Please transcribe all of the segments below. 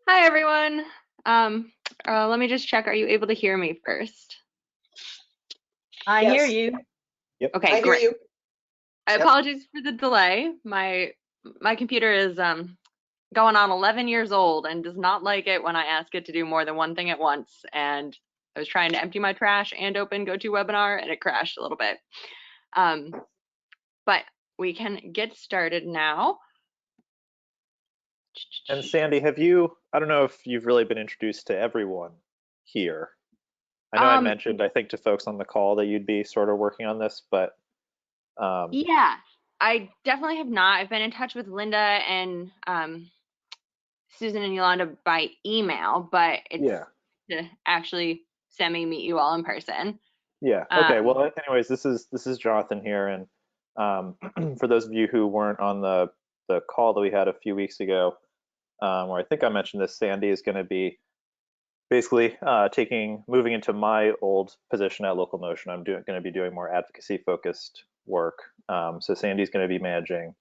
Hi, everyone. Let me just check. Are you able to hear me first? I hear you. Yep. Okay, I hear great. you. Yep. Apologies for the delay. My computer is going on 11 years old and does not like it when I ask it to do more than one thing at once. And I was trying to empty my trash and open GoToWebinar, and it crashed a little bit. But we can get started now. And Sandy, I don't know if you've really been introduced to everyone here. I know I mentioned, I think, to folks on the call that you'd be sort of working on this, but yeah, I definitely have not. I've been in touch with Linda and Susan and Yolanda by email, but it's to actually meet you all in person. Yeah. Okay. Well, anyways, this is Jonathan here, and for those of you who weren't on the call that we had a few weeks ago, where I think I mentioned this, Sandy is going to be basically moving into my old position at Local Notion. I'm going to be doing more advocacy focused work. So Sandy's going to be managing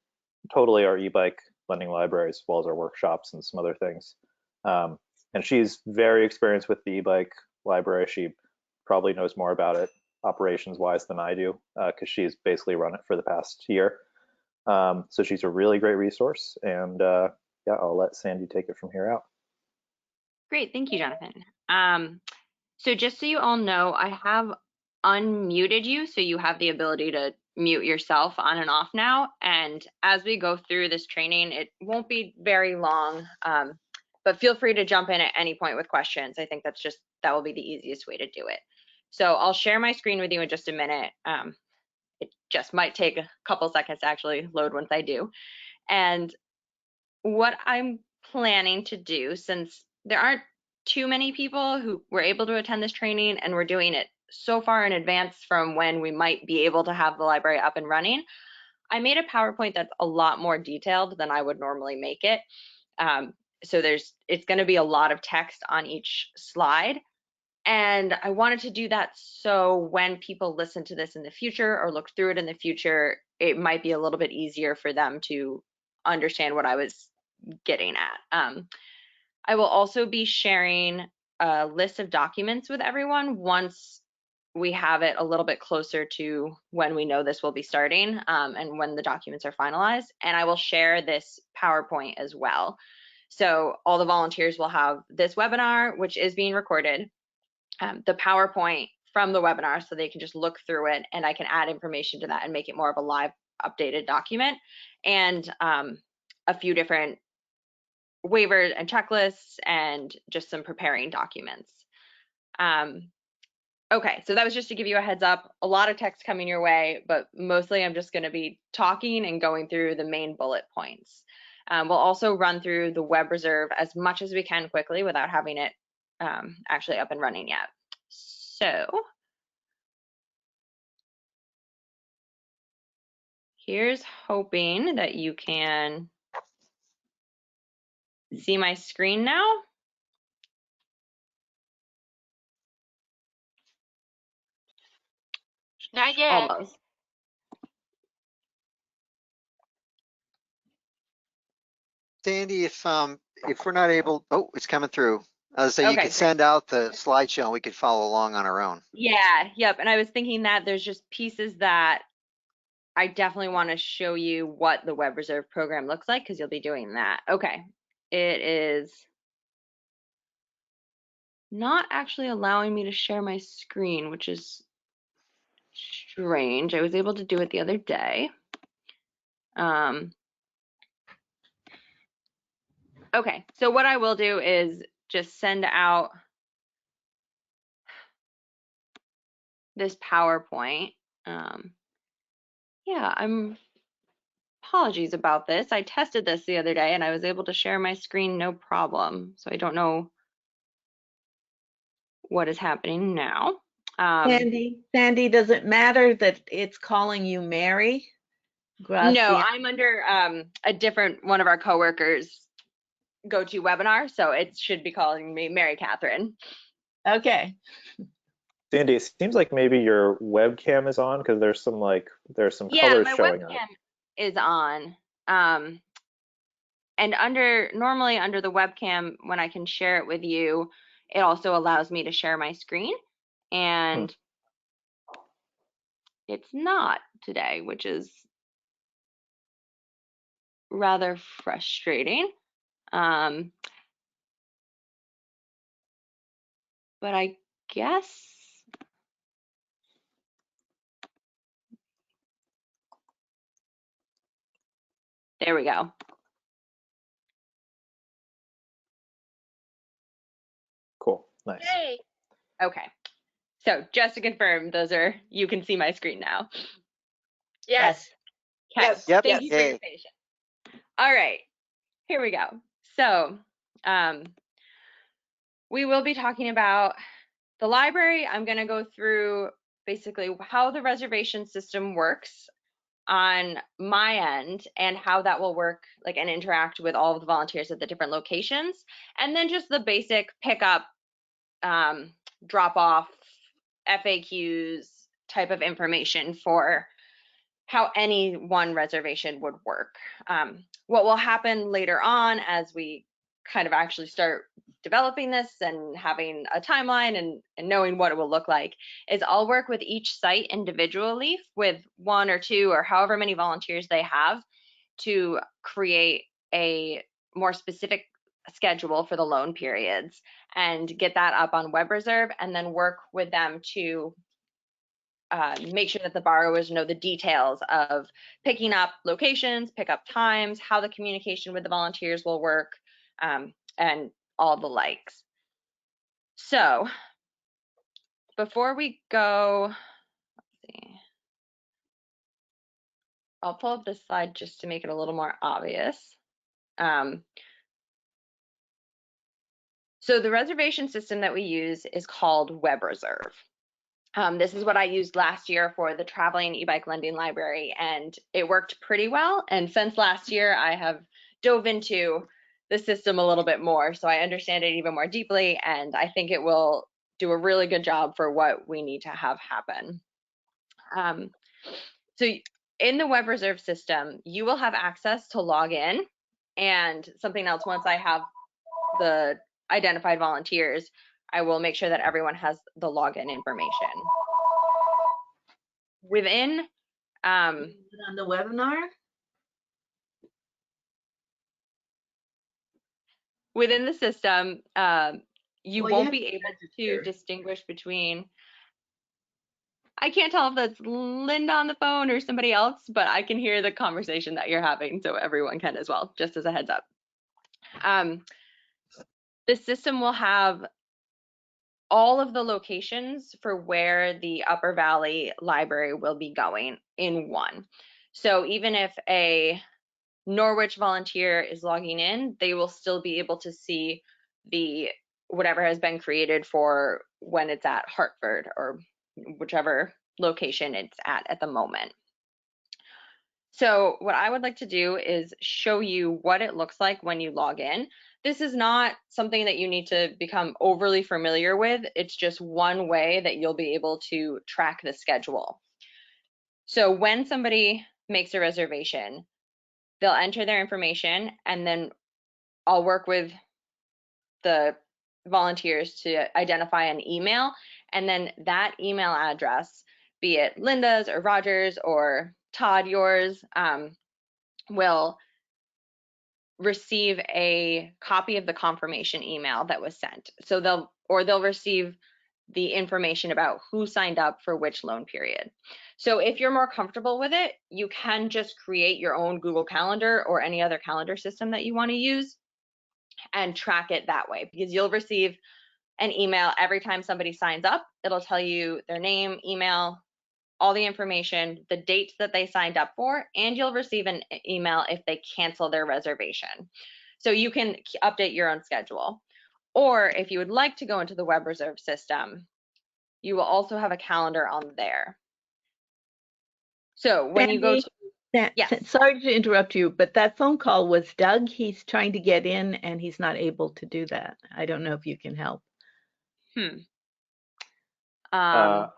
totally our e-bike lending library as well as our workshops and some other things. And she's very experienced with the e-bike library. She probably knows more about it operations wise than I do because she's basically run it for the past year. So she's a really great resource, and yeah, I'll let Sandy take it from here out. Great, thank you, Jonathan. So just so you all know, I have unmuted you, so you have the ability to mute yourself on and off now. And as we go through this training, it won't be very long, but feel free to jump in at any point with questions. I think that will be the easiest way to do it. So I'll share my screen with you in just a minute. It just might take a couple seconds to actually load once I do. And what I'm planning to do, since there aren't too many people who were able to attend this training and we're doing it so far in advance from when we might be able to have the library up and running, I made a PowerPoint that's a lot more detailed than I would normally make it. So it's going to be a lot of text on each slide. And I wanted to do that so when people listen to this in the future or look through it in the future, it might be a little bit easier for them to understand what I was getting at. I will also be sharing a list of documents with everyone once we have it a little bit closer to when we know this will be starting and when the documents are finalized. And I will share this PowerPoint as well. So all the volunteers will have this webinar, which is being recorded, the PowerPoint from the webinar, so they can just look through it and I can add information to that and make it more of a live updated document, and a few different waivers and checklists and just some preparing documents. Okay, so that was just to give you a heads up. A lot of text coming your way, but mostly I'm just going to be talking and going through the main bullet points. We'll also run through the web reserve as much as we can quickly without having it actually up and running yet. So here's hoping that you can see my screen now. Not yet. Almost. Sandy, if we're not able, oh, it's coming through. So you Okay, could send out the slideshow and we could follow along on our own. Yeah, yep. And I was thinking that there's just pieces that I definitely want to show you what the web reserve program looks like because you'll be doing that. Okay, it is not actually allowing me to share my screen, which is strange. I was able to do it the other day. Okay, so what I will do is just send out this PowerPoint. Yeah, apologies about this. I tested this the other day and I was able to share my screen no problem. So I don't know what is happening now. Sandy, does it matter that it's calling you Mary? No, I'm under a different one of our coworkers GoToWebinar, so it should be calling me Mary Catherine. Okay. Sandy, it seems like maybe your webcam is on because there's some colors my showing webcam is on. And normally under the webcam, when I can share it with you, it also allows me to share my screen. And it's not today, which is rather frustrating. But I guess there we go. Cool. Nice. Yay. Okay. So just to confirm, you can see my screen now. Yes. Okay. Yes. Yep. Thank you for your Yay. patience. All right. Here we go. So we will be talking about the library. I'm going to go through basically how the reservation system works on my end and how that will work like and interact with all of the volunteers at the different locations, and then just the basic pickup, drop off, FAQs type of information for how any one reservation would work. What will happen later on as we kind of actually start developing this and having a timeline and knowing what it will look like is I'll work with each site individually with 1 or 2 or however many volunteers they have to create a more specific schedule for the loan periods and get that up on WebReserve, and then work with them to make sure that the borrowers know the details of picking up locations, pickup times, how the communication with the volunteers will work, and all the likes. So before we go, let's see, I'll pull up this slide just to make it a little more obvious. So the reservation system that we use is called WebReserve. This is what I used last year for the traveling e-bike lending library, and it worked pretty well. And since last year, I have dove into the system a little bit more, so I understand it even more deeply, and I think it will do a really good job for what we need to have happen. So in the WebReserve system, you will have access to log in, and something else, once I have the identified volunteers, I will make sure that everyone has the login information. Within On the webinar? within the system, you Well, you won't have be to able to register. distinguish between, I can't tell if that's Linda on the phone or somebody else, but I can hear the conversation that you're having, so everyone can as well, just as a heads up. The system will have all of the locations for where the Upper Valley Library will be going in one. So even if a Norwich volunteer is logging in, they will still be able to see the whatever has been created for when it's at Hartford or whichever location it's at the moment. So what I would like to do is show you what it looks like when you log in. This is not something that you need to become overly familiar with. It's just one way that you'll be able to track the schedule. So when somebody makes a reservation, they'll enter their information, and then I'll work with the volunteers to identify an email, and then that email address, be it Linda's or Roger's or Todd, yours, will receive a copy of the confirmation email that was sent. So they'll receive the information about who signed up for which loan period. So if you're more comfortable with it, you can just create your own Google Calendar or any other calendar system that you want to use and track it that way, because you'll receive an email every time somebody signs up. It'll tell you their name, email, all the information, the dates that they signed up for, and you'll receive an email if they cancel their reservation. So you can update your own schedule. Or if you would like to go into the WebReserve system, you will also have a calendar on there. So when you go to, yes. Sorry to interrupt you, but that phone call was Doug. He's trying to get in and he's not able to do that. I don't know if you can help. I'll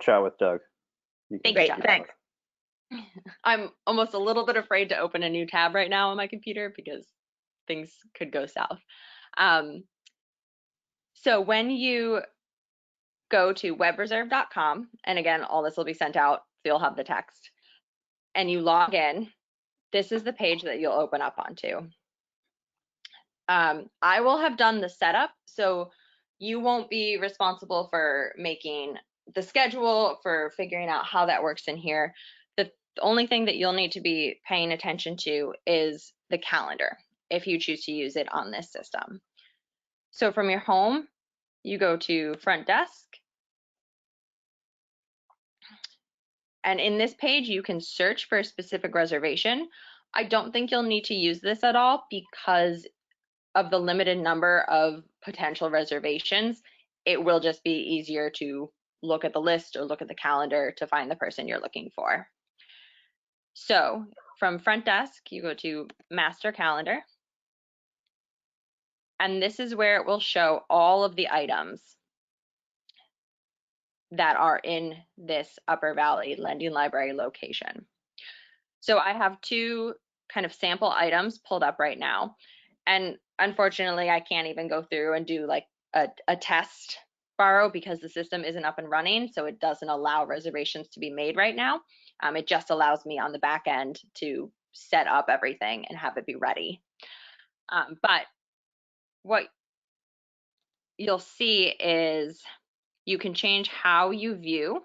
chat with Doug. Thank you, Jonathan. Thanks. I'm almost a little bit afraid to open a new tab right now on my computer because things could go south. So when you go to webreserve.com, and again, all this will be sent out, so you'll have the text, and you log in, this is the page that you'll open up onto. I will have done the setup, so you won't be responsible for making the schedule, for figuring out how that works in here. The only thing that you'll need to be paying attention to is the calendar, if you choose to use it on this system. So from your home, you go to front desk, and in this page, you can search for a specific reservation. I don't think you'll need to use this at all because of the limited number of potential reservations. It will just be easier to look at the list or look at the calendar to find the person you're looking for. So from front desk, you go to master calendar, and this is where it will show all of the items that are in this Upper Valley Lending Library location. So I have two kind of sample items pulled up right now. And unfortunately, I can't even go through and do like a test borrow because the system isn't up and running. So it doesn't allow reservations to be made right now. It just allows me on the back end to set up everything and have it be ready. But what you'll see is you can change how you view.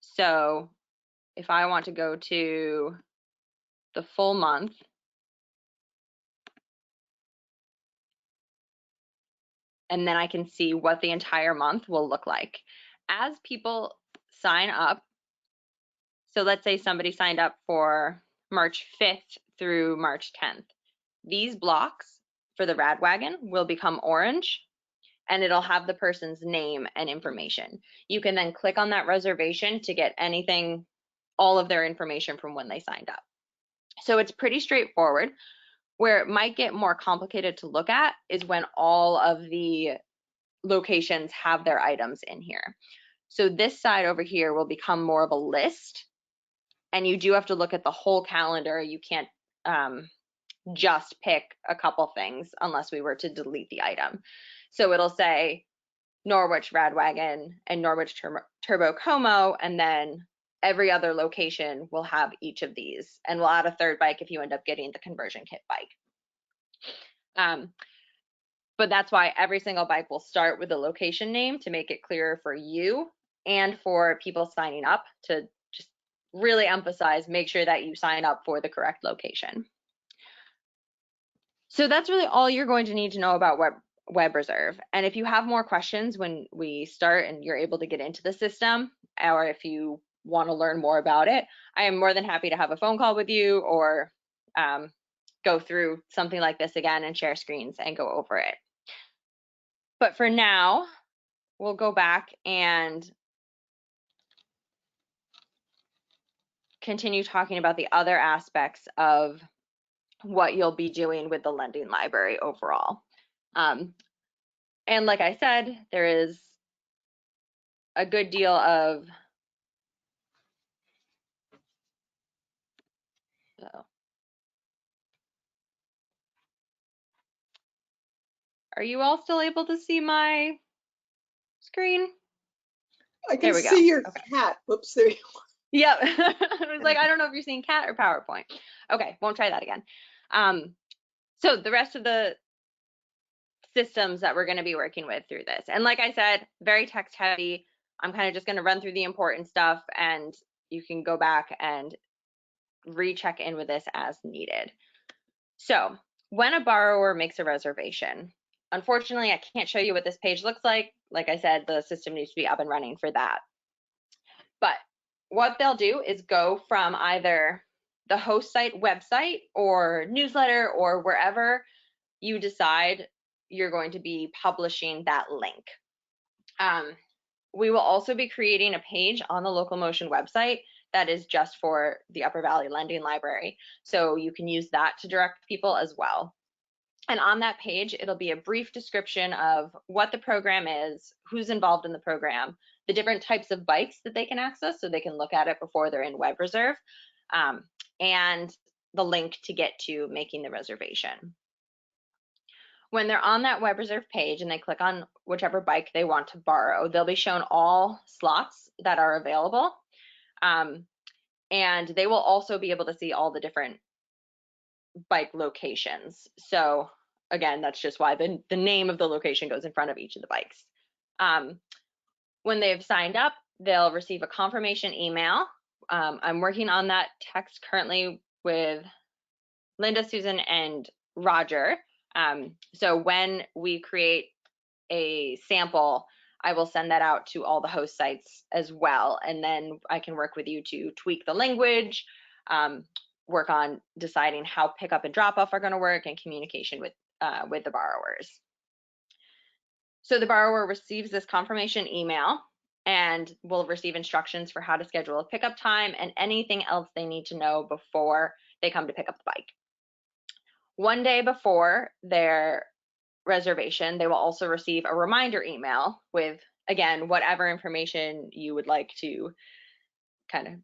So if I want to go to the full month, and then I can see what the entire month will look like. As people sign up, so let's say somebody signed up for March 5th through March 10th. These blocks for the rad wagon will become orange, and it'll have the person's name and information. You can then click on that reservation to get anything, all of their information from when they signed up. So it's pretty straightforward. Where it might get more complicated to look at is when all of the locations have their items in here. So this side over here will become more of a list, and you do have to look at the whole calendar. You can't just pick a couple things unless we were to delete the item. So it'll say Norwich Radwagon and Norwich Turbo Como, and then every other location will have each of these, and we'll add a third bike if you end up getting the conversion kit bike. But that's why every single bike will start with a location name to make it clearer for you and for people signing up, to just really emphasize, make sure that you sign up for the correct location. So that's really all you're going to need to know about Web Reserve. And if you have more questions when we start and you're able to get into the system, or if you want to learn more about it, I am more than happy to have a phone call with you or go through something like this again and share screens and go over it. But for now, we'll go back and continue talking about the other aspects of what you'll be doing with the lending library overall. And like I said, there is a good deal of Are you all still able to see my screen? I There can we go. see your Okay. cat. Whoops, there you go. Yep. I was like, I don't know if you're seeing cat or PowerPoint. Okay, won't try that again. So the rest of the systems that we're going to be working with through this. And like I said, very text heavy. I'm kind of just going to run through the important stuff, and you can go back and recheck in with this as needed. So when a borrower makes a reservation, unfortunately, I can't show you what this page looks like. Like I said, the system needs to be up and running for that. But what they'll do is go from either the host site website or newsletter or wherever you decide you're going to be publishing that link. We will also be creating a page on the Local Motion website that is just for the Upper Valley Lending Library. So you can use that to direct people as well. And on that page, it'll be a brief description of what the program is, who's involved in the program, the different types of bikes that they can access so they can look at it before they're in web reserve, and the link to get to making the reservation. When they're on that web reserve page and they click on whichever bike they want to borrow, they'll be shown all slots that are available. And they will also be able to see all the different bike locations. So again, that's just why the name of the location goes in front of each of the bikes. When they've signed up, they'll receive a confirmation email. I'm working on that text currently with Linda, Susan, and Roger. So when we create a sample, I will send that out to all the host sites as well. And then I can work with you to tweak the language, work on deciding how pickup and drop off are going to work, and communication with the borrowers. So the borrower receives this confirmation email and will receive instructions for how to schedule a pickup time and anything else they need to know before they come to pick up the bike. One day before their reservation, they will also receive a reminder email with, again, whatever information you would like to kind of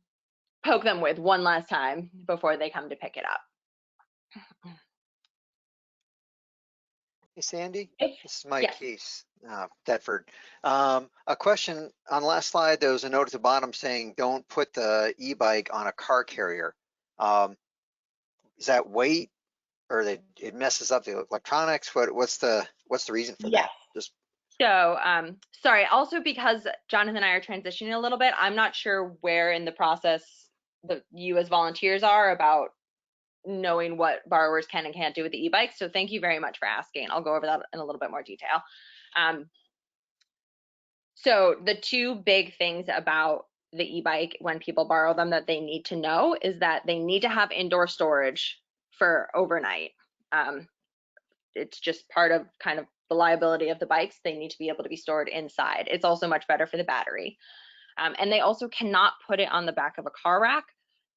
poke them with one last time before they come to pick it up. Hey, Sandy, Yes. this is Mike Case, Thetford. A question on the last slide, there was a note at the bottom saying, don't put the e-bike on a car carrier. Is that weight, or that it messes up the electronics? What's the reason for that? Just So, sorry, also because Jonathan and I are transitioning a little bit, I'm not sure where in the process you as volunteers are about knowing what borrowers can and can't do with the e-bike. So thank you very much for asking. I'll go over that in a little bit more detail. So the two big things about the e-bike when people borrow them that they need to know is that they need to have indoor storage for overnight. It's just part of kind of the liability of the bikes. They need to be able to be stored inside. It's also much better for the battery. And they also cannot put it on the back of a car rack,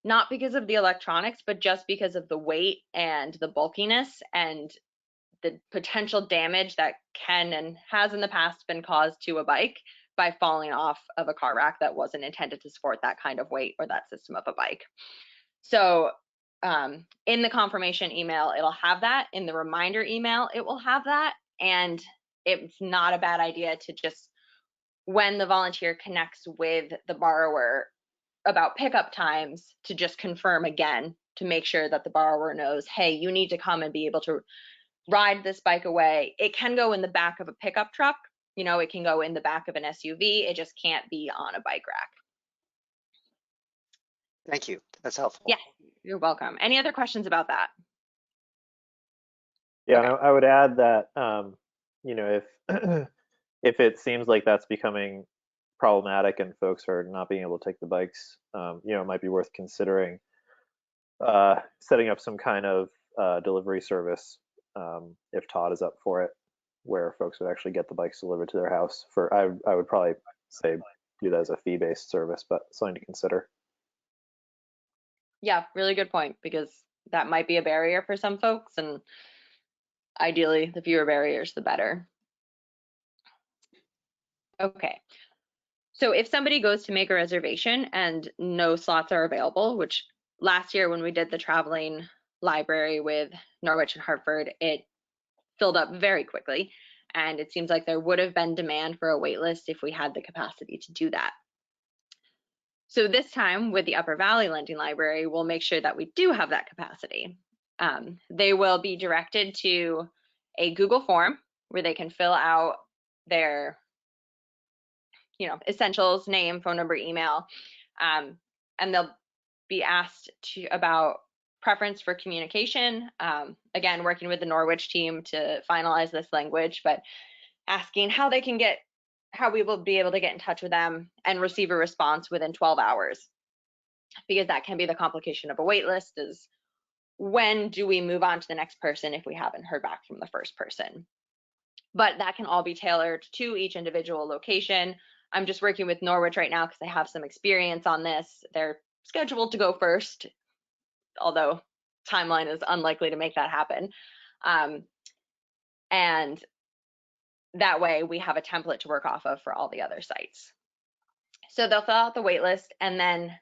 not because of the electronics, but just because of the weight and the bulkiness and the potential damage that can and has in the past been caused to a bike by falling off of a car rack that wasn't intended to support that kind of weight or that system of a bike. So in the confirmation email, it'll have that. In the reminder email, it will have that. And it's not a bad idea to just, when the volunteer connects with the borrower about pickup times, to just confirm again to make sure that the borrower knows, hey, you need to come and be able to ride this bike away. It can go in the back of a pickup truck. You know, it can go in the back of an SUV. It just can't be on a bike rack. thank you. That's helpful. Yeah, you're welcome. Any other questions about that? Yeah, Okay. and I would add that, you know, if if it seems like that's becoming problematic and folks are not being able to take the bikes, you know, it might be worth considering setting up some kind of delivery service, if Todd is up for it, where folks would actually get the bikes delivered to their house. I would probably say do that as a fee-based service, but something to consider. Yeah, really good point, because that might be a barrier for some folks, and ideally the fewer barriers, the better. Okay. So if somebody goes to make a reservation and no slots are available, which last year when we did the traveling library with Norwich and Hartford, it filled up very quickly. And it seems like there would have been demand for a wait list if we had the capacity to do that. So this time with the Upper Valley Lending Library, we'll make sure that we do have that capacity. They will be directed to a Google form where they can fill out their essentials, name, phone number, email, and they'll be asked about preference for communication. Again, working with the Norwich team to finalize this language, but asking how we will be able to get in touch with them and receive a response within 12 hours. Because that can be the complication of a wait list, is when do we move on to the next person if we haven't heard back from the first person? But that can all be tailored to each individual location. I'm just working with Norwich right now because I have some experience on this. They're scheduled to go first, although timeline is unlikely to make that happen. And that way we have a template to work off of for all the other sites. So they'll fill out the wait list, and then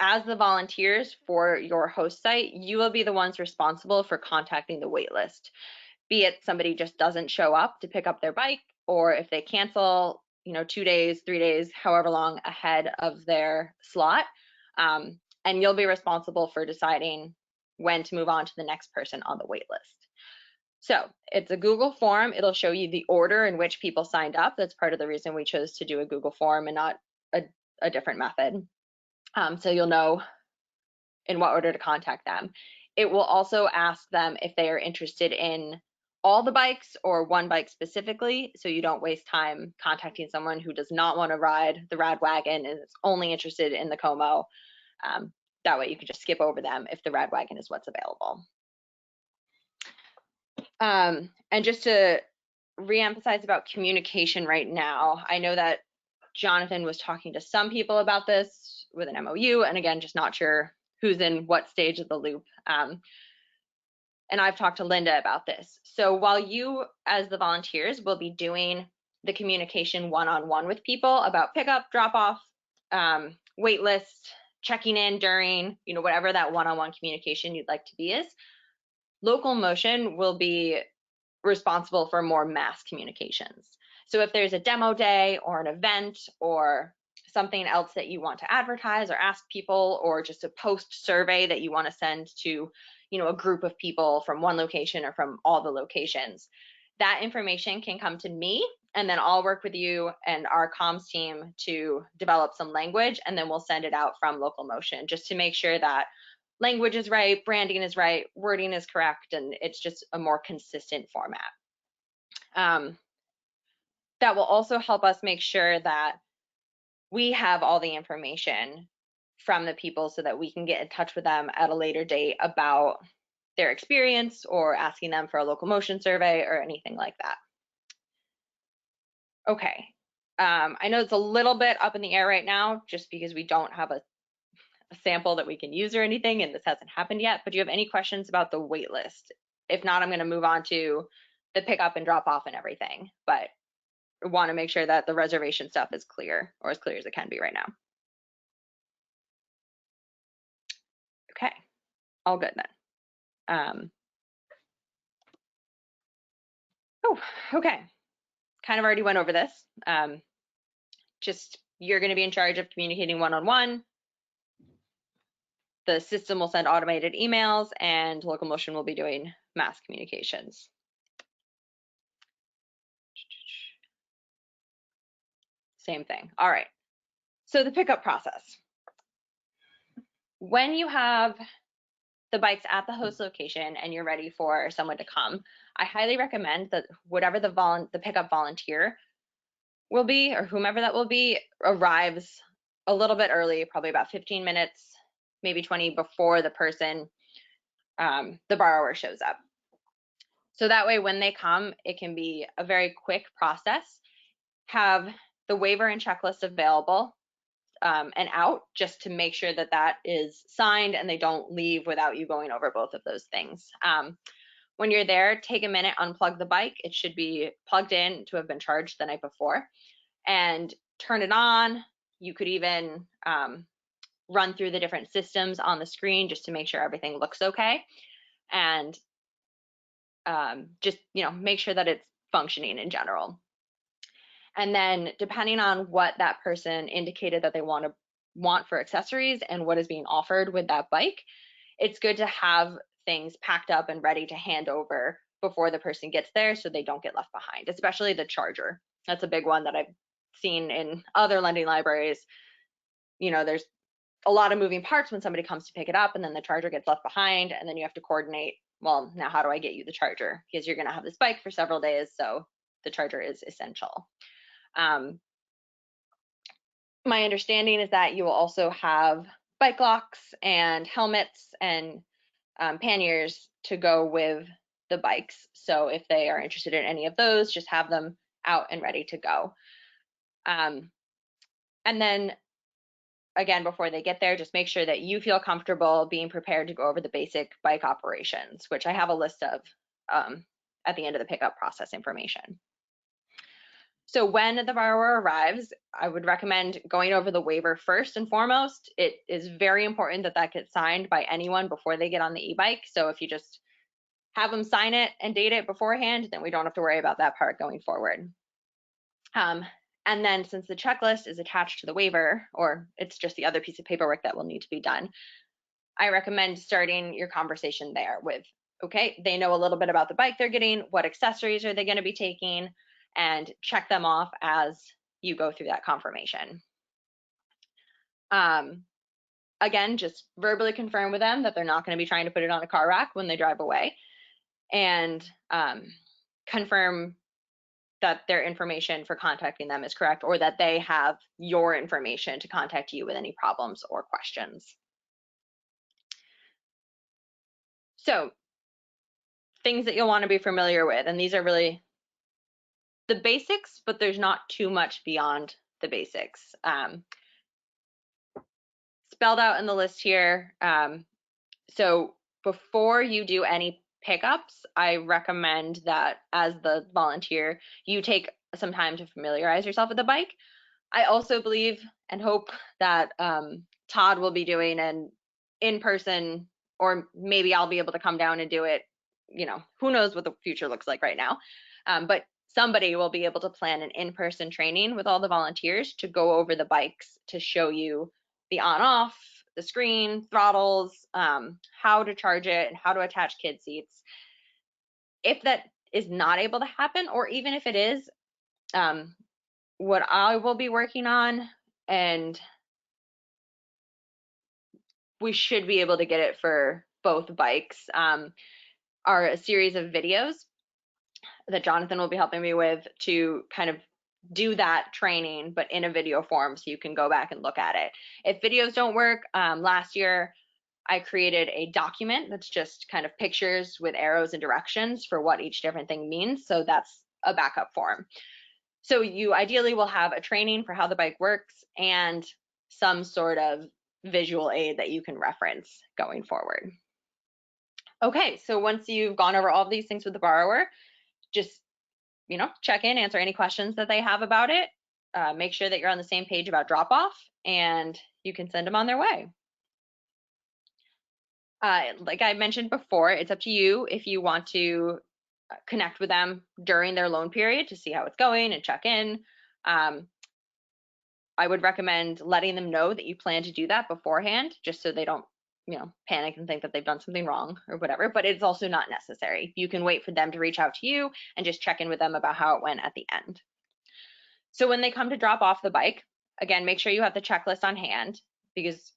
as the volunteers for your host site, you will be the ones responsible for contacting the wait list. Be it somebody just doesn't show up to pick up their bike, or if they cancel, 2 days, 3 days, however long ahead of their slot. And you'll be responsible for deciding when to move on to the next person on the wait list. So it's a Google form. It'll show you the order in which people signed up. That's part of the reason we chose to do a Google form and not a different method. So you'll know in what order to contact them. It will also ask them if they are interested in all the bikes or one bike specifically, so you don't waste time contacting someone who does not want to ride the rad wagon and is only interested in the Como. That way you can just skip over them if the rad wagon is what's available. And just to reemphasize about communication right now, I know that Jonathan was talking to some people about this with an MOU, and again, just not sure who's in what stage of the loop. And I've talked to Linda about this. So while you, as the volunteers, will be doing the communication one-on-one with people about pickup, drop-off, wait list, checking in during, whatever that one-on-one communication you'd like to be is, Local Motion will be responsible for more mass communications. So if there's a demo day or an event or something else that you want to advertise or ask people, or just a post survey that you want to send to, a group of people from one location or from all the locations, that information can come to me, and then I'll work with you and our comms team to develop some language, and then we'll send it out from Local Motion just to make sure that language is right, branding is right, wording is correct, and it's just a more consistent format. That will also help us make sure that we have all the information from the people so that we can get in touch with them at a later date about their experience or asking them for a Local Motion survey or anything like that. Okay, I know it's a little bit up in the air right now just because we don't have a sample that we can use or anything, and this hasn't happened yet, but do you have any questions about the wait list? If not, I'm going to move on to the pickup and drop off and everything, but I want to make sure that the reservation stuff is clear, or as clear as it can be right now. Okay, all good then. Oh, okay. Kind of already went over this. Just you're going to be in charge of communicating one-on-one. The system will send automated emails, and Local Motion will be doing mass communications. Same thing. All right. So the pickup process. When you have the bikes at the host location and you're ready for someone to come, I highly recommend that whatever the pickup volunteer will be, or whomever that will be, arrives a little bit early, probably about 15 minutes, maybe 20 before the person, the borrower shows up. So that way when they come, it can be a very quick process. Have the waiver and checklist available and out, just to make sure that that is signed and they don't leave without you going over both of those things. When you're there, take a minute, unplug the bike. It should be plugged in to have been charged the night before, and turn it on. You could even run through the different systems on the screen just to make sure everything looks okay, and just make sure that it's functioning in general. And then depending on what that person indicated that they want for accessories and what is being offered with that bike, it's good to have things packed up and ready to hand over before the person gets there so they don't get left behind, especially the charger. That's a big one that I've seen in other lending libraries. There's a lot of moving parts when somebody comes to pick it up, and then the charger gets left behind, and then you have to coordinate, well, now how do I get you the charger? Because you're going to have this bike for several days, so the charger is essential. My understanding is that you will also have bike locks and helmets and panniers to go with the bikes. So if they are interested in any of those, just have them out and ready to go. And then again, before they get there, just make sure that you feel comfortable being prepared to go over the basic bike operations, which I have a list of at the end of the pickup process information. So when the borrower arrives, I would recommend going over the waiver first and foremost. It is very important that that gets signed by anyone before they get on the e-bike. So if you just have them sign it and date it beforehand, then we don't have to worry about that part going forward. And then since the checklist is attached to the waiver, or it's just the other piece of paperwork that will need to be done, I recommend starting your conversation there with, okay, they know a little bit about the bike they're getting, what accessories are they going to be taking, and check them off as you go through that confirmation. Again, just verbally confirm with them that they're not going to be trying to put it on a car rack when they drive away, and confirm that their information for contacting them is correct, or that they have your information to contact you with any problems or questions. So things that you'll want to be familiar with, and these are really the basics, but there's not too much beyond the basics. Spelled out in the list here. So before you do any pickups, I recommend that as the volunteer, you take some time to familiarize yourself with the bike. I also believe and hope that Todd will be doing an in-person, or maybe I'll be able to come down and do it. You know, who knows what the future looks like right now. But somebody will be able to plan an in-person training with all the volunteers to go over the bikes, to show you the on-off, the screen, throttles, how to charge it, and how to attach kid seats. If that is not able to happen, or even if it is, what I will be working on, and we should be able to get it for both bikes, are a series of videos that Jonathan will be helping me with to kind of do that training, but in a video form, so you can go back and look at it. If videos don't work, last year I created a document that's just kind of pictures with arrows and directions for what each different thing means. So that's a backup form. So you ideally will have a training for how the bike works and some sort of visual aid that you can reference going forward. Okay, so once you've gone over all of these things with the borrower, just, you know, check in, answer any questions that they have about it, make sure that you're on the same page about drop off, and you can send them on their way. Like I mentioned before, it's up to you if you want to connect with them during their loan period to see how it's going and check in. I would recommend letting them know that you plan to do that beforehand, just so they don't, you know, panic and think that they've done something wrong or whatever, but it's also not necessary. You can wait for them to reach out to you and just check in with them about how it went at the end. So when they come to drop off the bike, again, make sure you have the checklist on hand, because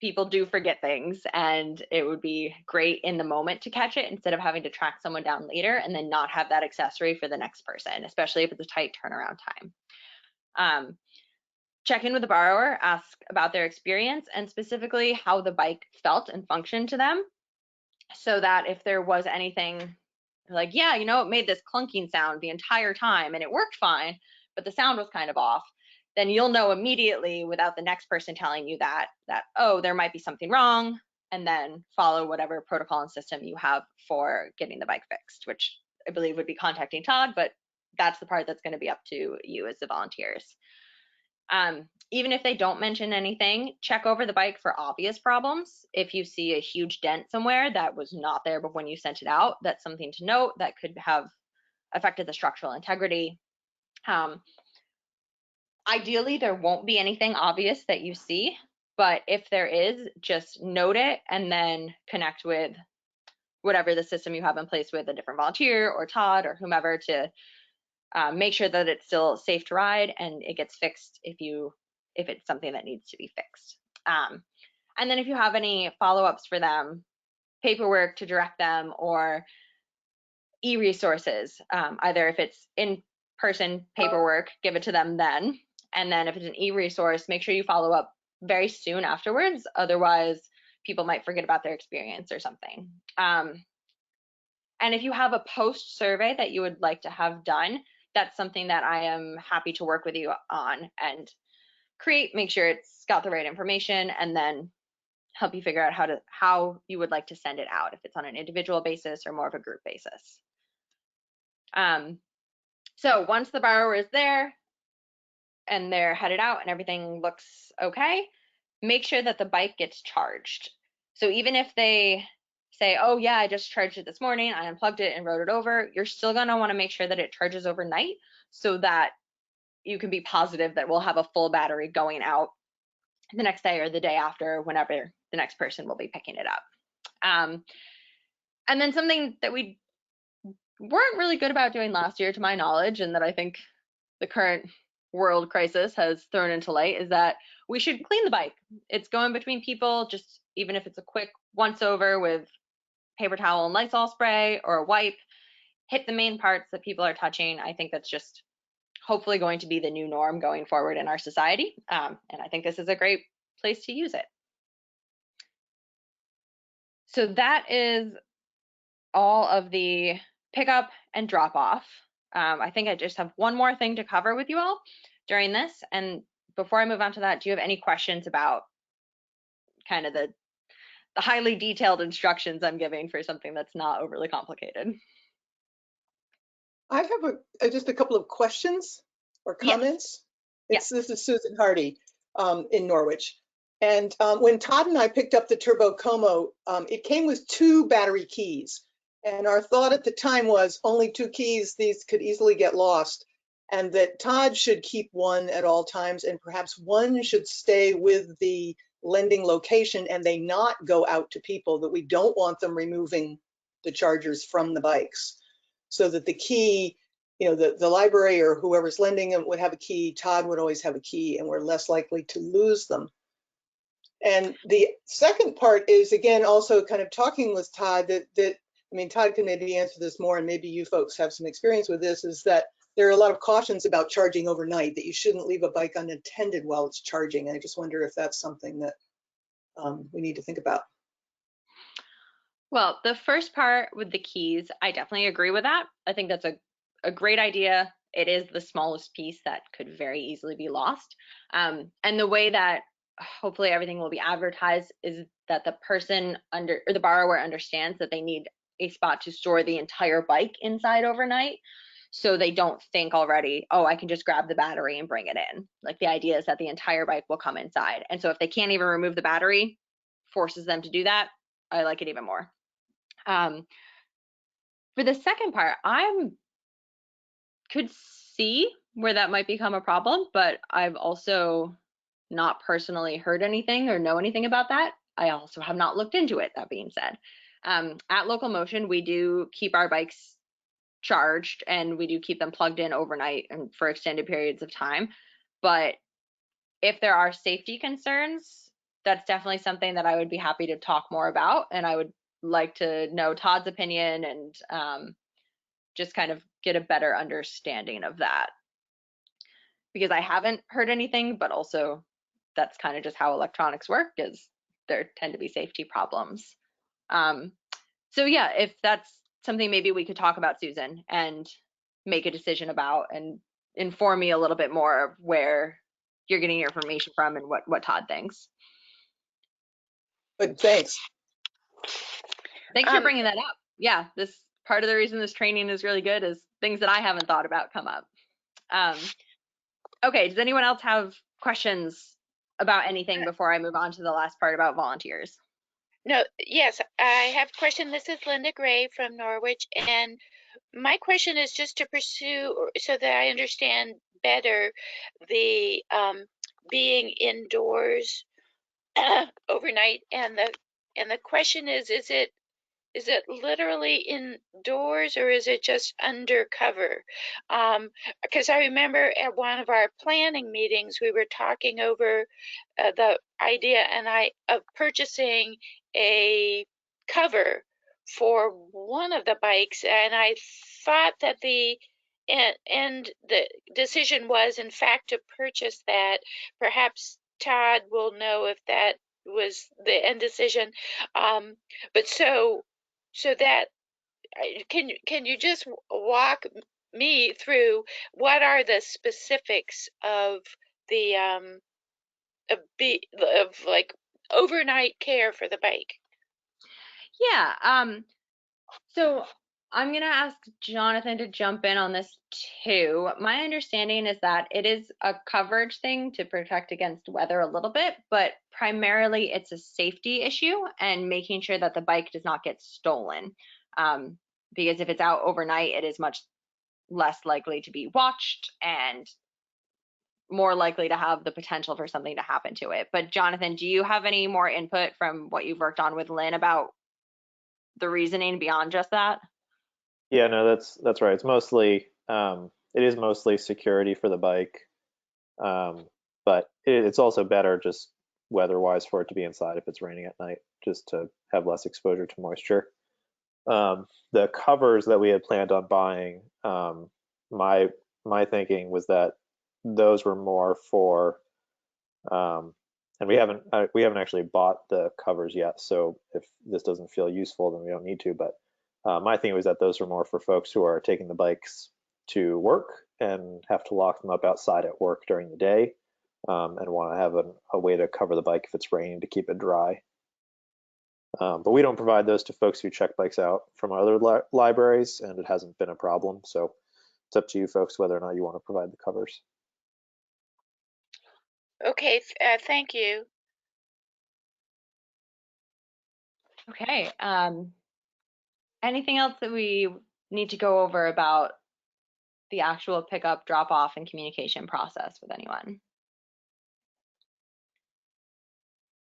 people do forget things, and it would be great in the moment to catch it instead of having to track someone down later and then not have that accessory for the next person, especially if it's a tight turnaround time. Check in with the borrower, ask about their experience and specifically how the bike felt and functioned to them, so that if there was anything like, yeah, you know, it made this clunking sound the entire time and it worked fine, but the sound was kind of off, then you'll know immediately without the next person telling you that, oh, there might be something wrong, and then follow whatever protocol and system you have for getting the bike fixed, which I believe would be contacting Todd, but that's the part that's going to be up to you as the volunteers. Even if they don't mention anything, check over the bike for obvious problems. If you see a huge dent somewhere that was not there but when you sent it out, that's something to note that could have affected the structural integrity. Ideally, there won't be anything obvious that you see, but if there is, just note it and then connect with whatever the system you have in place with a different volunteer or Todd or whomever to make sure that it's still safe to ride and it gets fixed if it's something that needs to be fixed. And then if you have any follow-ups for them, paperwork to direct them, or e-resources, either if it's in-person paperwork, give it to them then. And then if it's an e-resource, make sure you follow up very soon afterwards. Otherwise, people might forget about their experience or something. And if you have a post survey that you would like to have done, that's something that I am happy to work with you on and make sure it's got the right information, and then help you figure out how you would like to send it out, if it's on an individual basis or more of a group basis. So once the borrower is there and they're headed out and everything looks okay, make sure that the bike gets charged. So even if they say, oh yeah, I just charged it this morning, I unplugged it and rode it over, you're still gonna wanna make sure that it charges overnight so that you can be positive that we'll have a full battery going out the next day or the day after, whenever the next person will be picking it up. And then something that we weren't really good about doing last year, to my knowledge, and that I think the current world crisis has thrown into light, is that we should clean the bike. It's going between people, just even if it's a quick once over with paper towel and Lysol spray or a wipe, hit the main parts that people are touching. I think that's just hopefully going to be the new norm going forward in our society. And I think this is a great place to use it. So that is all of the pickup and drop off. I think I just have one more thing to cover with you all during this. And before I move on to that, do you have any questions about kind of the highly detailed instructions I'm giving for something that's not overly complicated? I have just a couple of questions or Yes. comments. Yes. This is Susan Hardy in Norwich. And when Todd and I picked up the Turbo Como, it came with 2 battery keys. And our thought at the time was only 2 keys, these could easily get lost. And that Todd should keep one at all times, and perhaps one should stay with the lending location and they not go out to people, that we don't want them removing the chargers from the bikes. So that the key, the library or whoever's lending them would have a key, Todd would always have a key, and we're less likely to lose them. And the second part is, again, also kind of talking with Todd Todd can maybe answer this more, and maybe you folks have some experience with this, is that there are a lot of cautions about charging overnight, that you shouldn't leave a bike unattended while it's charging. And I just wonder if that's something that we need to think about. Well, the first part with the keys, I definitely agree with that. I think that's a great idea. It is the smallest piece that could very easily be lost. And the way that hopefully everything will be advertised is that the person or the borrower understands that they need a spot to store the entire bike inside overnight. So they don't think already, oh, I can just grab the battery and bring it in. Like, the idea is that the entire bike will come inside. And so if they can't even remove the battery, forces them to do that, I like it even more. For the second part, I could see where that might become a problem, but I've also not personally heard anything or know anything about that. I also have not looked into it, that being said. At Local Motion, we do keep our bikes charged and we do keep them plugged in overnight and for extended periods of time. But if there are safety concerns, that's definitely something that I would be happy to talk more about. And I would like to know Todd's opinion and just kind of get a better understanding of that. Because I haven't heard anything, but also that's kind of just how electronics work, is there tend to be safety problems. So yeah, if that's something maybe we could talk about, Susan, and make a decision about, and inform me a little bit more of where you're getting your information from and what Todd thinks. But thanks. Thanks for bringing that up. Yeah, this part of the reason this training is really good is things that I haven't thought about come up. Okay, does anyone else have questions about anything before I move on to the last part about volunteers? No, yes, I have a question. This is Linda Gray from Norwich, and my question is just to pursue, so that I understand better, the being indoors overnight, and the question is it literally indoors, or is it just undercover? Because I remember at one of our planning meetings, we were talking over the idea of purchasing a cover for one of the bikes, and I thought that the decision was, in fact, to purchase that. Perhaps Todd will know if that was the end decision. But so that, can you just walk me through what are the specifics of the of like overnight care for the bike? Yeah. So I'm going to ask Jonathan to jump in on this too. My understanding is that it is a coverage thing to protect against weather a little bit, but primarily it's a safety issue and making sure that the bike does not get stolen. Because if it's out overnight, it is much less likely to be watched and more likely to have the potential for something to happen to it. But Jonathan, do you have any more input from what you've worked on with Lynn about the reasoning beyond just that? Yeah, no, that's right. It's mostly it is mostly security for the bike, but it's also better just weather-wise for it to be inside if it's raining at night, just to have less exposure to moisture. The covers that we had planned on buying, my thinking was that those were more for, and we haven't actually bought the covers yet. So if this doesn't feel useful, then we don't need to. But my thing was that those were more for folks who are taking the bikes to work and have to lock them up outside at work during the day, and want to have a way to cover the bike if it's raining to keep it dry. But we don't provide those to folks who check bikes out from other libraries, and it hasn't been a problem. So it's up to you folks whether or not you want to provide the covers. Okay, thank you. Okay. Anything else that we need to go over about the actual pickup, drop off, and communication process with anyone?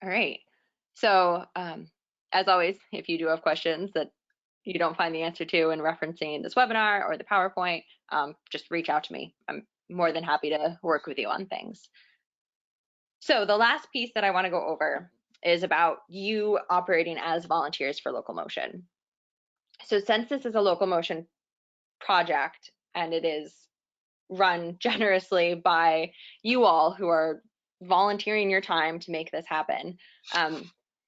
All right. So, as always, if you do have questions that you don't find the answer to in referencing this webinar or the PowerPoint, just reach out to me. I'm more than happy to work with you on things. So the last piece that I want to go over is about you operating as volunteers for Local Motion. So since this is a Local Motion project and it is run generously by you all who are volunteering your time to make this happen,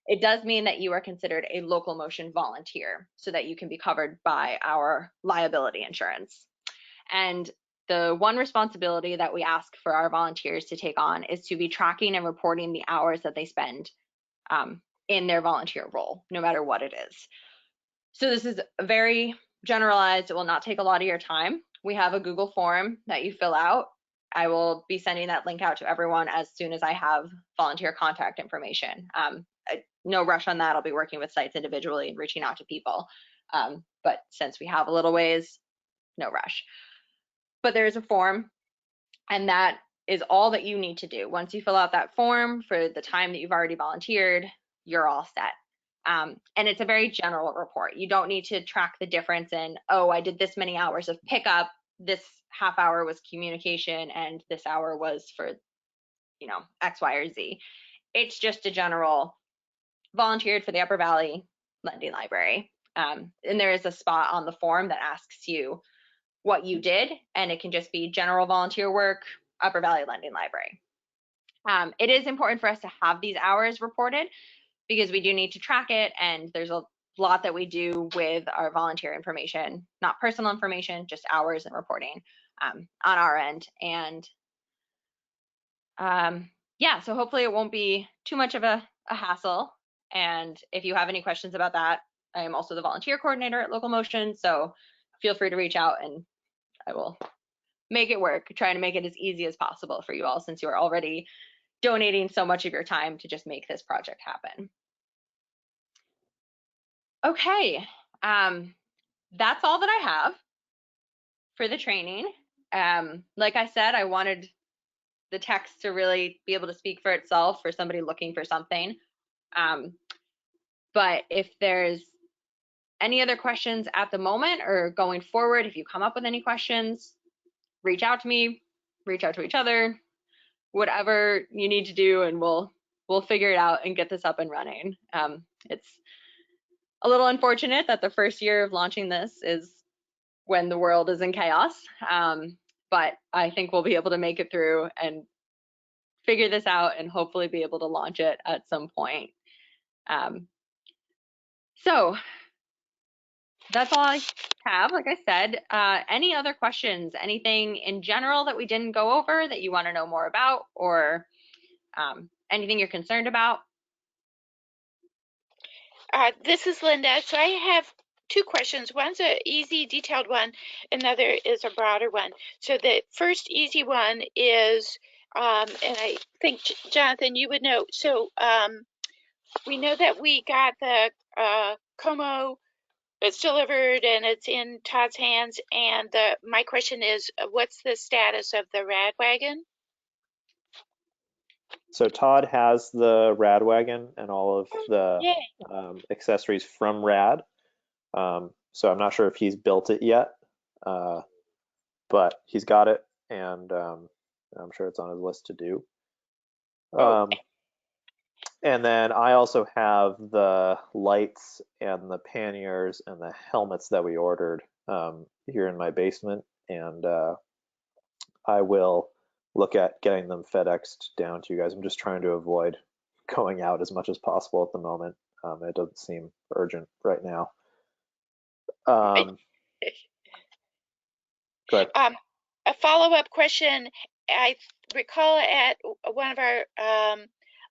it does mean that you are considered a Local Motion volunteer so that you can be covered by our liability insurance. And the one responsibility that we ask for our volunteers to take on is to be tracking and reporting the hours that they spend in their volunteer role, no matter what it is. So this is very generalized. It will not take a lot of your time. We have a Google form that you fill out. I will be sending that link out to everyone as soon as I have volunteer contact information. No rush on that. I'll be working with sites individually and reaching out to people. But since we have a little ways, no rush. But there is a form, and that is all that you need to do. Once you fill out that form for the time that you've already volunteered, you're all set. And it's a very general report. You don't need to track the difference in, oh, I did this many hours of pickup, this half hour was communication, and this hour was for, X, Y, or Z. It's just a general volunteered for the Upper Valley Lending Library. And there is a spot on the form that asks you what you did, and it can just be general volunteer work, Upper Valley Lending Library. It is important for us to have these hours reported because we do need to track it, and there's a lot that we do with our volunteer information, not personal information, just hours and reporting on our end. And yeah, so hopefully it won't be too much of a hassle. And if you have any questions about that, I am also the volunteer coordinator at Local Motion, so feel free to reach out and I will make it work, trying to make it as easy as possible for you all since you are already donating so much of your time to just make this project happen. Okay, that's all that I have for the training. Like I said, I wanted the text to really be able to speak for itself for somebody looking for something. But if there's any other questions at the moment or going forward, if you come up with any questions, reach out to me, reach out to each other, whatever you need to do, and we'll figure it out and get this up and running. It's a little unfortunate that the first year of launching this is when the world is in chaos, but I think we'll be able to make it through and figure this out and hopefully be able to launch it at some point. So that's all I have. Like I said, any other questions, anything in general that we didn't go over that you want to know more about, or anything you're concerned about? This is Linda. So I have two questions. One's a easy, detailed one. Another is a broader one. So the first easy one is, and I think Jonathan, you would know. So we know that we got the Como. It's delivered and it's in Todd's hands. And my question is, what's the status of the rad wagon? So Todd has the Rad wagon and all of the Yay. accessories from Rad. So I'm not sure if he's built it yet, but he's got it, and I'm sure it's on his list to do. And then I also have the lights and the panniers and the helmets that we ordered here in my basement, and I will look at getting them FedExed down to you guys. I'm just trying to avoid going out as much as possible at the moment. It doesn't seem urgent right now. Go ahead. A follow-up question. I recall at one of our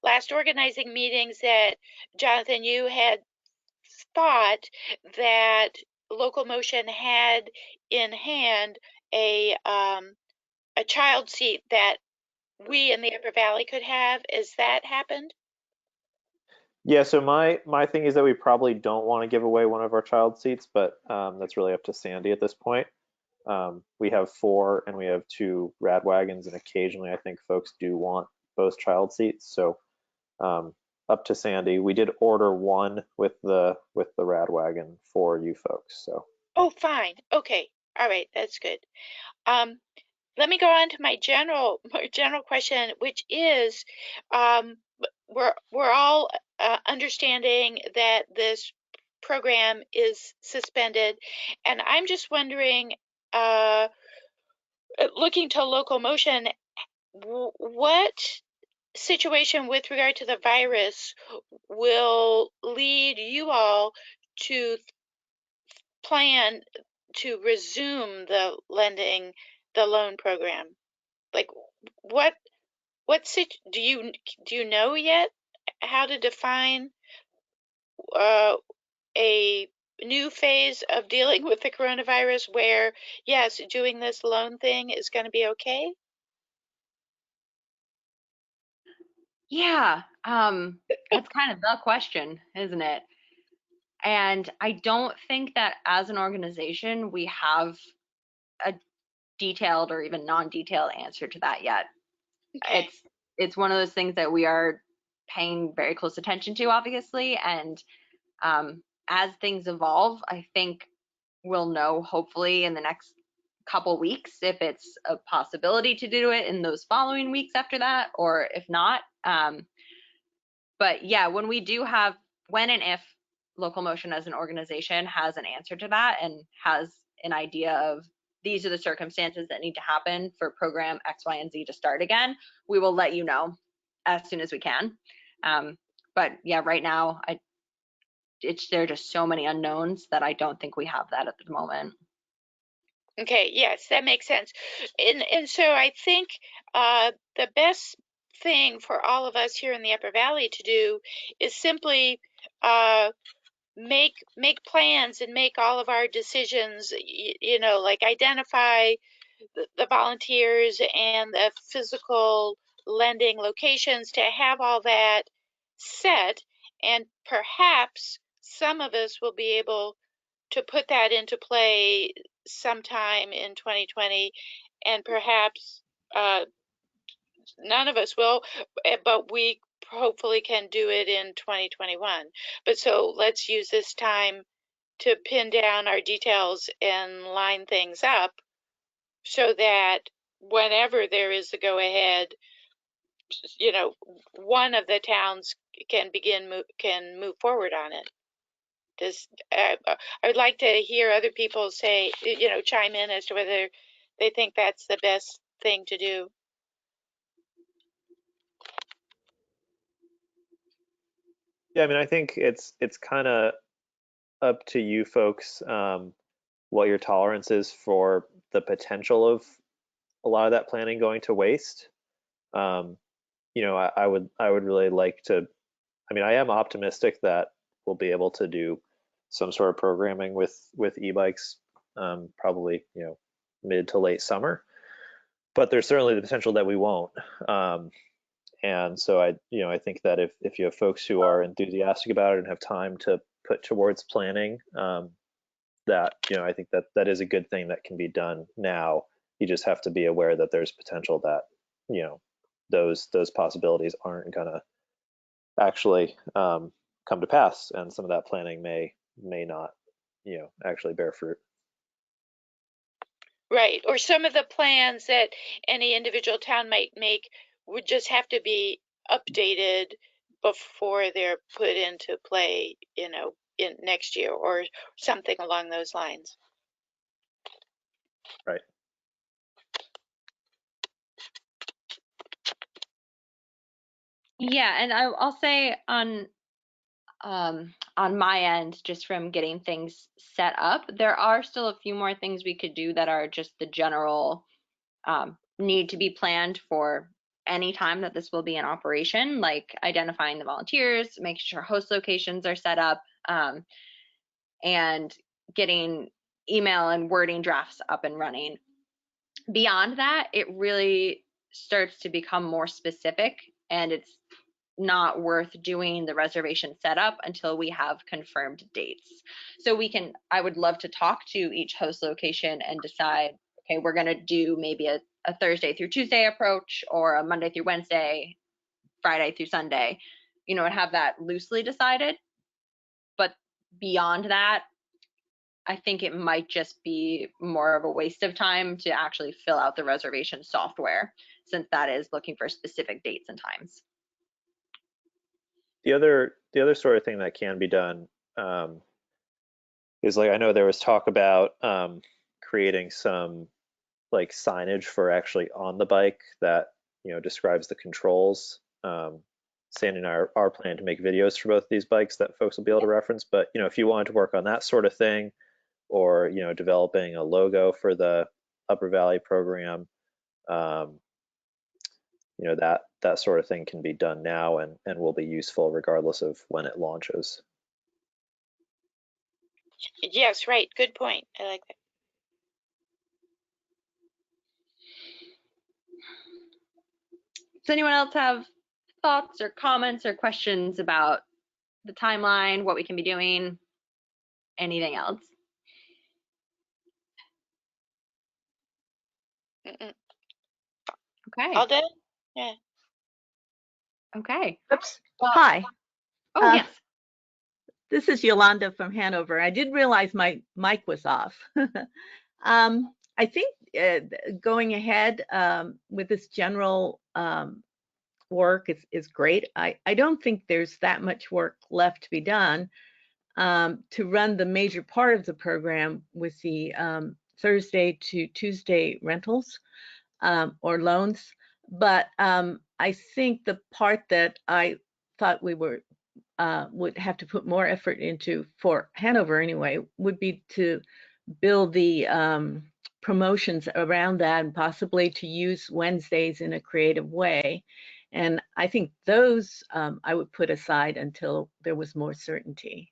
last organizing meetings that Jonathan, you had thought that Local Motion had in hand a child seat that we in the Upper Valley could have. Has that happened? Yeah, so my thing is that we probably don't want to give away one of our child seats, but that's really up to Sandy at this point. We have 4 and we have 2 rad wagons, and occasionally I think folks do want both child seats. So up to Sandy. We did order one with the rad wagon for you folks. So Oh, fine. Okay. All right. That's good. Let me go on to my general question, which is, we're all understanding that this program is suspended, and I'm just wondering, looking to Local Motion, what situation with regard to the virus will lead you all to plan to resume the loan program? Like, what do you know yet how to define a new phase of dealing with the coronavirus where, yes, doing this loan thing is going to be okay? Yeah, that's kind of the question, isn't it? And I don't think that as an organization we have a detailed or even non-detailed answer to that yet. Okay. It's one of those things that we are paying very close attention to, obviously, and as things evolve, I think we'll know hopefully in the next couple weeks if it's a possibility to do it in those following weeks after that, or if not. But yeah, when and if Local Motion as an organization has an answer to that and has an idea of these are the circumstances that need to happen for program X, Y, and Z to start again, we will let you know as soon as we can. But yeah, right now, there are just so many unknowns that I don't think we have that at the moment. Okay, yes, that makes sense. And so I think the best thing for all of us here in the Upper Valley to do is simply make plans and make all of our decisions, like identify the volunteers and the physical lending locations, to have all that set, and perhaps some of us will be able to put that into play sometime in 2020, and perhaps none of us will, but we hopefully can do it in 2021. But so let's use this time to pin down our details and line things up so that whenever there is a go ahead, one of the towns can move forward on it. I would like to hear other people say, chime in as to whether they think that's the best thing to do. yeah, I mean, I think it's kind of up to you folks what your tolerance is for the potential of a lot of that planning going to waste. I would really like to. I mean, I am optimistic that we'll be able to do some sort of programming with e-bikes, probably, you know, mid to late summer. But there's certainly the potential that we won't. And so I think that if you have folks who are enthusiastic about it and have time to put towards planning, that, you know, I think that is a good thing that can be done now. You just have to be aware that there's potential that, you know, those possibilities aren't gonna actually come to pass, and some of that planning may not, you know, actually bear fruit. Right. Or some of the plans that any individual town might make would just have to be updated before they're put into play, you know, in next year or something along those lines. Right. Yeah, and I'll say on my end, just from getting things set up, there are still a few more things we could do that are just the general need to be planned for any time that this will be in operation, like identifying the volunteers, making sure host locations are set up, and getting email and wording drafts up and running. Beyond that, it really starts to become more specific, and it's not worth doing the reservation setup until we have confirmed dates. So I would love to talk to each host location and decide, okay, we're going to do maybe a Thursday through Tuesday approach, or a Monday through Wednesday, Friday through Sunday, you know, and have that loosely decided. But beyond that, I think it might just be more of a waste of time to actually fill out the reservation software, since that is looking for specific dates and times. The other sort of thing that can be done, is, like, I know there was talk about creating some like signage for actually on the bike that, you know, describes the controls. Sandy and I are planning to make videos for both these bikes that folks will be able to reference. But, you know, if you wanted to work on that sort of thing, or, you know, developing a logo for the Upper Valley program, you know, that sort of thing can be done now, and will be useful regardless of when it launches. Yes, right. Good point. I like that. Does anyone else have thoughts or comments or questions about the timeline, what we can be doing, anything else? Mm-mm. Okay. All done? Yeah. Okay. Oops. Well, Hi, oh, yes. this is Yolanda from Hanover. I didn't realize my mic was off. I think going ahead with this general work is great. I don't think there's that much work left to be done to run the major part of the program with the Thursday to Tuesday rentals or loans. But I think the part that I thought we would have to put more effort into, for Hanover anyway, would be to build the promotions around that, and possibly to use Wednesdays in a creative way. And I think those I would put aside until there was more certainty.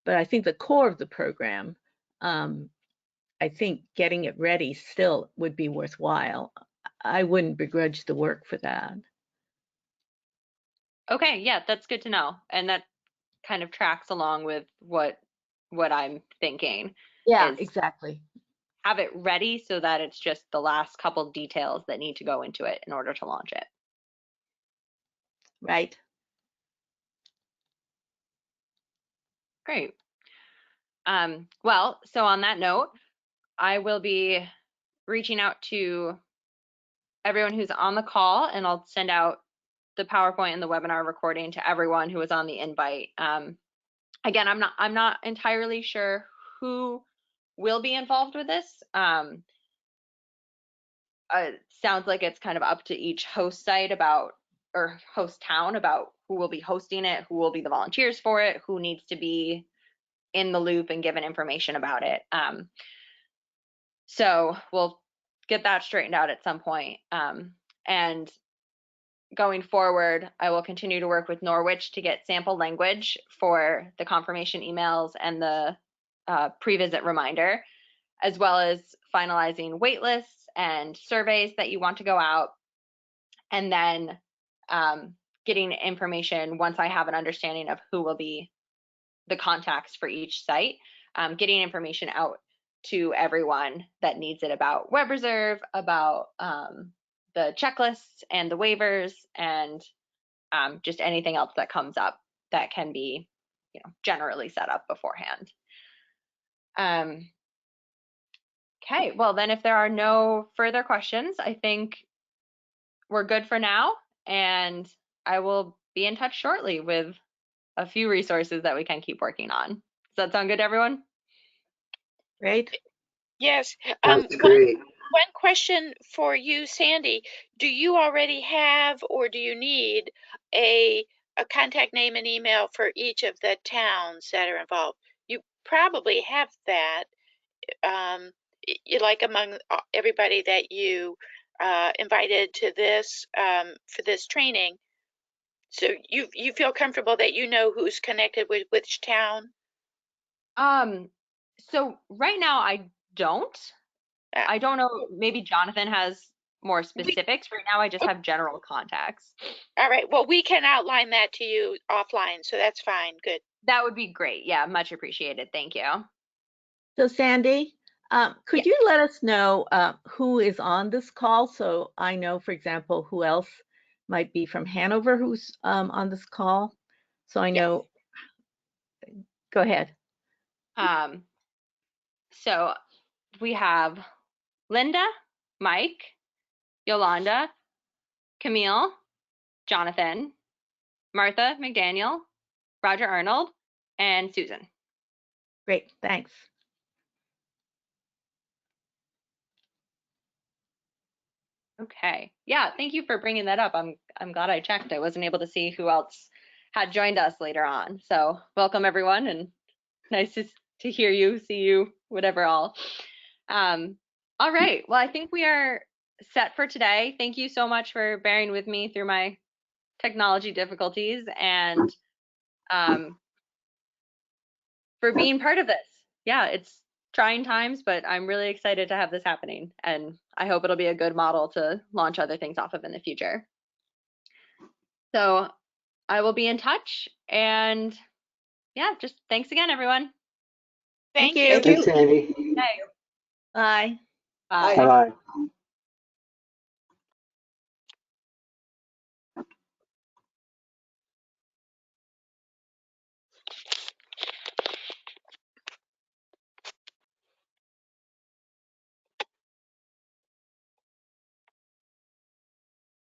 But I think the core of the program, I think getting it ready still would be worthwhile. I wouldn't begrudge the work for that. Okay, yeah, that's good to know. And that kind of tracks along with what I'm thinking, Yeah, is exactly. have it ready so that it's just the last couple details that need to go into it in order to launch it. Right. Great. Well, so on that note, I will be reaching out to everyone who's on the call, and I'll send out the PowerPoint and the webinar recording to everyone who was on the invite. Again, I'm not entirely sure who will be involved with this. Sounds like it's kind of up to each host site or host town about who will be hosting it, who will be the volunteers for it, who needs to be in the loop and given information about it. So we'll get that straightened out at some point. And going forward, I will continue to work with Norwich to get sample language for the confirmation emails and the pre-visit reminder, as well as finalizing wait lists and surveys that you want to go out, and then getting information once I have an understanding of who will be the contacts for each site, getting information out to everyone that needs it about web reserve, about the checklists and the waivers, and just anything else that comes up that can be, generally set up beforehand. Okay, well then if there are no further questions, I think we're good for now, and I will be in touch shortly with a few resources that we can keep working on. Does that sound good to everyone? Great. Yes. That's great. One question for you, Sandy. Do you already have, or do you need a contact name and email for each of the towns that are involved? You probably have that, like among everybody that you invited to this for this training. So you feel comfortable that you know who's connected with which town? So right now I don't. Uh, I don't know, maybe Jonathan has more we, specifics. Right now I just have general contacts. all right. Well, we can outline that to you offline, so that's fine. Good. That would be great. Yeah, much appreciated. Thank you. So Sandy, could you let us know who is on this call? So I know, for example, who else might be from Hanover who's on this call. So I know, go ahead. So we have Linda, Mike, Yolanda, Camille, Jonathan, Martha McDaniel, Roger Arnold, and Susan. Great, thanks. Okay. Yeah, thank you for bringing that up. I'm glad I checked. I wasn't able to see who else had joined us later on. So welcome everyone, and nice to hear you, see you, whatever all. All right. Well, I think we are set for today. Thank you so much for bearing with me through my technology difficulties, and for being part of this. Yeah, it's trying times, but I'm really excited to have this happening, and I hope it'll be a good model to launch other things off of in the future. So I will be in touch, and yeah, just thanks again, everyone. Thank you. you. Thank you. Thanks, Sandy. Okay. Bye. Bye. Bye-bye.